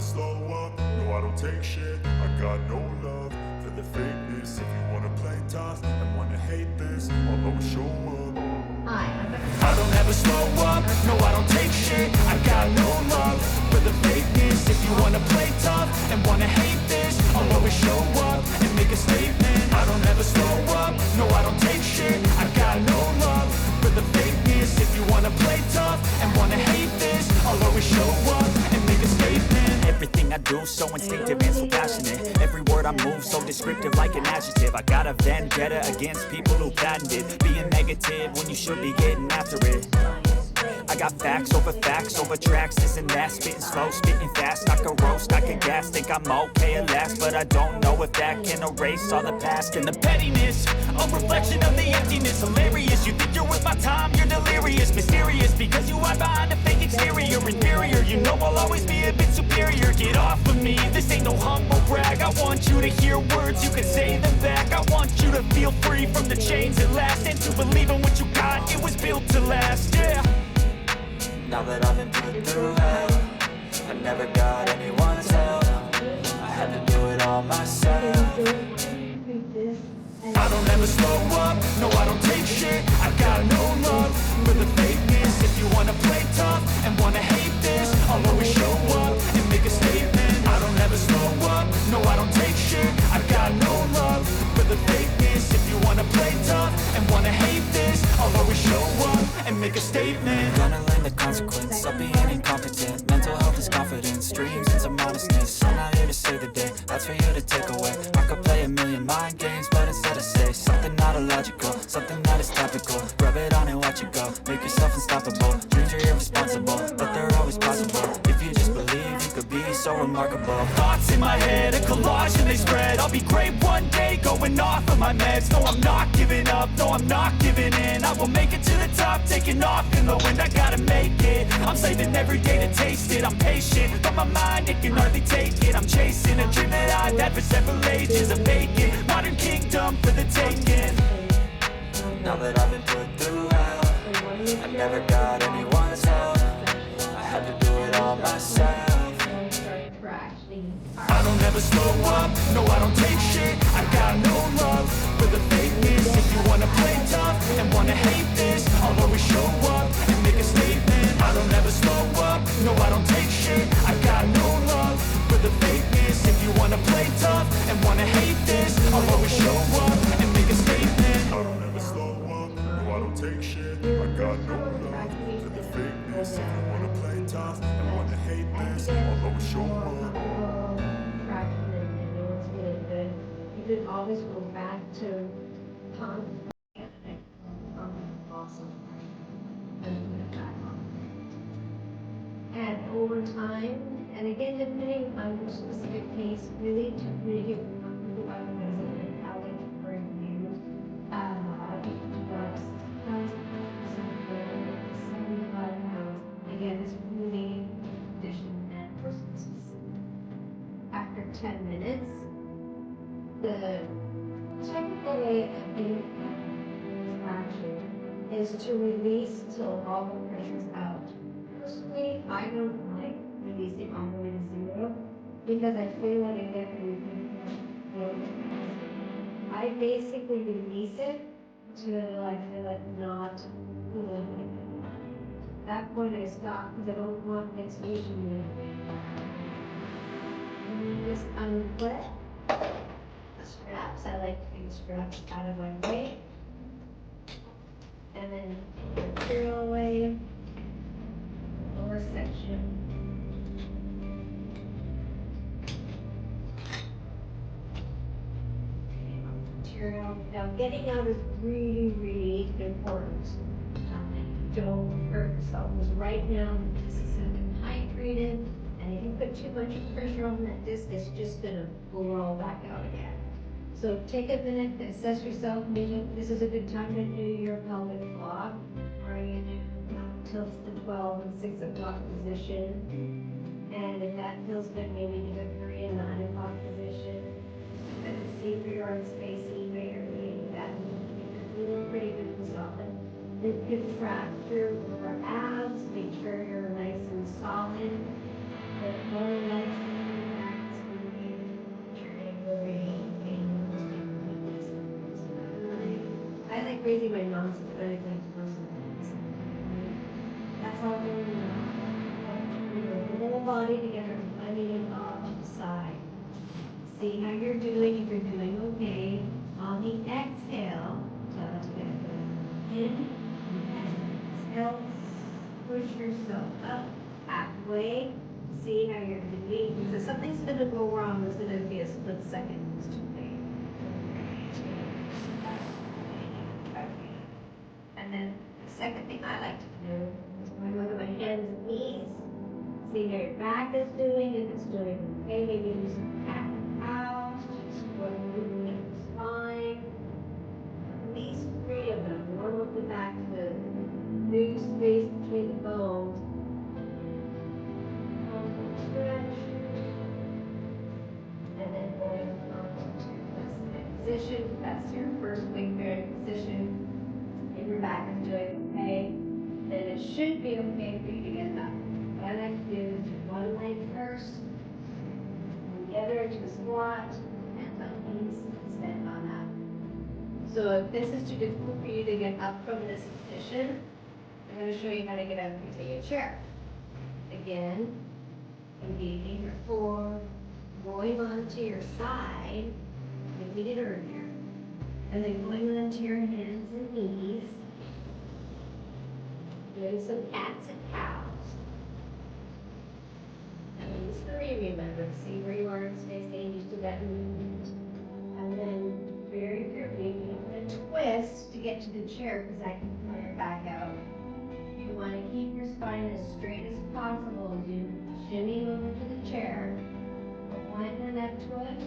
slow up, no I don't take shit. I got no love for the fakeness. If you wanna play tough and wanna hate this, I'll always show up. I don't ever slow up, no I don't take shit. I got no love for the fakeness. If you wanna play tough and wanna hate this, I'll always show up and make a statement. I don't ever slow up, no I don't take shit. I got no love for the fakeness. If you wanna play tough and wanna hate this, I'll always show up and make a statement. Everything I do so instinctive and so passionate. Every word I move so descriptive like an adjective. I got a vendetta against people who patented being negative when you should be getting after it. I got facts over tracks, this and that. Spitting slow, spitting fast, I can roast, I can gas. Think I'm okay at last, but I don't know if that can erase all the past. And the pettiness, a reflection of the emptiness. Hilarious, you think you're worth my time, you're delirious. Mysterious, because you hide behind a fake exterior. Inferior, you know I'll always be a bit superior. Get off of me, this ain't no humble brag. I want you to hear words, you can say them back. I want you to feel free from the chains at last, and to believe in what you got, it was built to last, yeah. Now that I've been put through hell, I never got anyone's help. I had to do it all myself. I don't ever slow up, no I don't take shit. I got no love for the fakeness. If you wanna play tough and wanna hate this, I'll always show up and make a statement. I don't ever slow up, no I don't take shit. I got no love for the fakeness. If you wanna play tough and wanna hate this, I'll always show up and make a statement. Gonna learn the consequence of being incompetent. Mental health is confidence, dreams and some modestness. I'm not here to save the day, that's for you to take away. I could play a million mind games, but instead I say something not illogical, something that is topical. Rub it on and watch it go, make yourself unstoppable. Dreams are irresponsible, but they're always possible. If you just believe, you could be so remarkable. Thoughts in my head, a collage and they spread. I'll be great one day, going off of my meds. No, I'm not giving up, no, I'm not giving in. I will make it to the top, taking off in the wind. I gotta make it, I'm saving every day to taste it. I'm patient, but my mind, it can hardly take it. I'm chasing a dream that I've had for several ages. A vacant, modern kingdom for the taking. Now that I've been put through hell, I never got anyone's help. I had to do it all myself. I don't ever slow up, no I don't take shit. I got no love for the fakeness. If you wanna play tough and wanna hate this, I'll always show up and make a statement. I don't ever slow up, no I don't take shit. I got no love for the fakeness. If you wanna play tough and wanna hate this, I'll always show up and make a statement. I don't ever slow up, no I don't take shit. I got no love for the fakeness. If you wanna play tough and wanna hate this, I'll always show up. You could always go back to pump. Awesome. And put it back on. And over time, and again, depending on your specific case, really to really get who I was and how they were used. Drugs, 75 pounds. Again, it's really condition and person specific. After 10 minutes, the typical way of doing traction is to release till all the pressure's out. Personally, I don't like releasing all the way to zero because I feel like I get I basically release it till I feel like not limiting. At that point I stop because I don't want exhaustion. Just unclip the straps. I like to get the straps out of my way. And then peel away the lower section. Material. Now getting out is really, really important. Don't hurt yourself because right now this is hydrated, and if you put too much pressure on that disc, it's just gonna blow back out again. So take a minute to assess yourself. Maybe this is a good time to do your pelvic floss, where you do tilts to 12 and 6 o'clock position. And if that feels good, maybe do the 3 and 9 o'clock position. And see if your arm spacing may or maybe that you look pretty good and solid. You can fracture your abs, make sure you're nice and solid. The more nice crazy my mom's very good person. That's all going on. The whole body together, letting it off to the side. See how you're doing, if you're doing okay. On the exhale, in, exhale, push yourself up, halfway. See how you're doing. Because if something's going to go wrong, it's going to be a split second. It's too late. And then the second thing I like to do is when I look at my hands and knees, see how your back is doing, if it's doing okay, maybe do some cat and cow, just moving the spine. At least 3 of them. Warm up the back to the new space between the bones. Stretch. And then going to this position. That's your first big bearing position. If your back is doing okay, then it should be okay for you to get up. What I like to do is do one leg first, the other into the squat, hands on knees, stand on that. So if this is too difficult for you to get up from this position, I'm going to show you how to get up into your chair. Again, engaging your core, going onto your side, like we did earlier, and then going onto your hands and knees, doing some cats and cows. At least 3, remember. See where you are in space, getting used to that movement. And then very carefully, you don't want to twist to get to the chair because that can pull your back out. You want to keep your spine as straight as possible as you shimmy over to the chair. Put one hand up to it,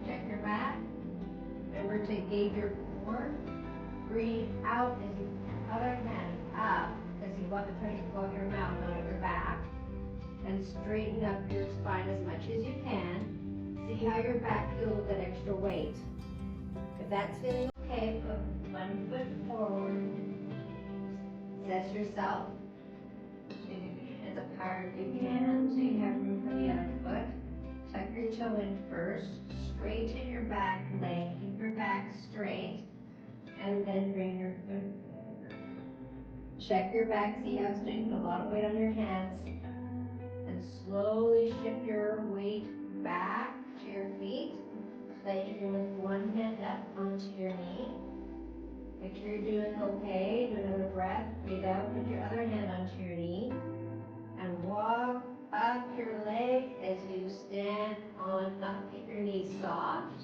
check your back. Remember to engage your core. Breathe out as you other hand up as you want the pressure to go up your mouth, not at your back. And straighten up your spine as much as you can. See how your back feels with that extra weight. If that's feeling okay, put one foot forward. Set yourself. Maybe put your hands up higher if you can, so you have room for the other foot. Tuck your toe in first. Straighten your back leg. Keep your back straight. And then bring your foot forward. Check your back. See how it's doing. Put a lot of weight on your hands. And slowly shift your weight back to your feet. Like you're going to lift one hand up onto your knee. Make sure you're doing okay. Do another breath. Breathe out. Put your other hand onto your knee. And walk up your leg as you stand on up. Keep your knees soft.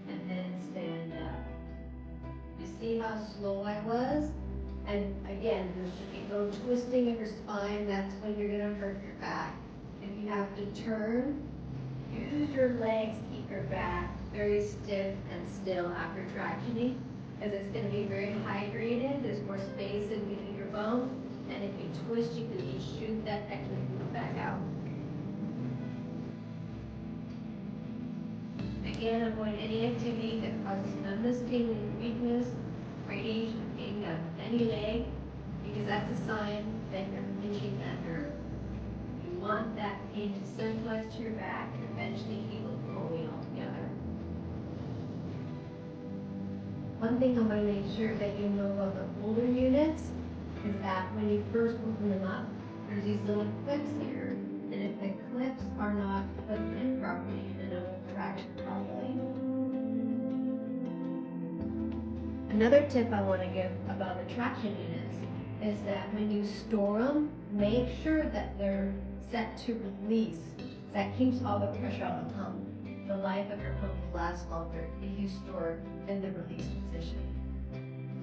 And then stand up. You see how slow I was? And again, there should be no twisting of your spine. That's when you're going to hurt your back. If you have to turn, use your legs, keep your back very stiff and still after tractioning, because it's going to be very hydrated. There's more space in between your bones. And if you twist, you can shoot that extra fluid back out. Again, avoid any activity that causes numbness, tingling, weakness, radiation, pain of any leg, because that's a sign that you're pinching that nerve. You want that pain to centralize to your back and eventually heal it fully altogether. One thing I want to make sure that you know about the older units is that when you first open them up, there's these little clips here, and if the clips are not put in properly, then it won't traction properly. Another tip I want to give about the traction units is that when you store them, make sure that they're set to release. That keeps all the pressure on the pump. The life of your pump will last longer if you store it in the release position.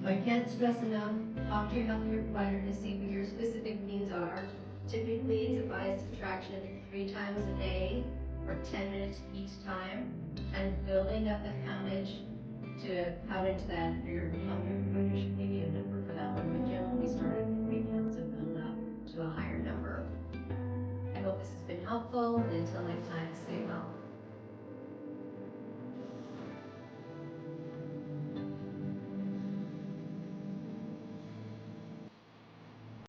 So I can't stress enough, talk to your healthcare provider to see what your specific needs are. Typically, it's advised traction 3 times a day for 10 minutes each time, and building up the poundage to pound into that. Your healthcare provider should give you a number for that one, but generally start at 40 pounds and build up to a higher number. I hope this has been helpful, and until next time,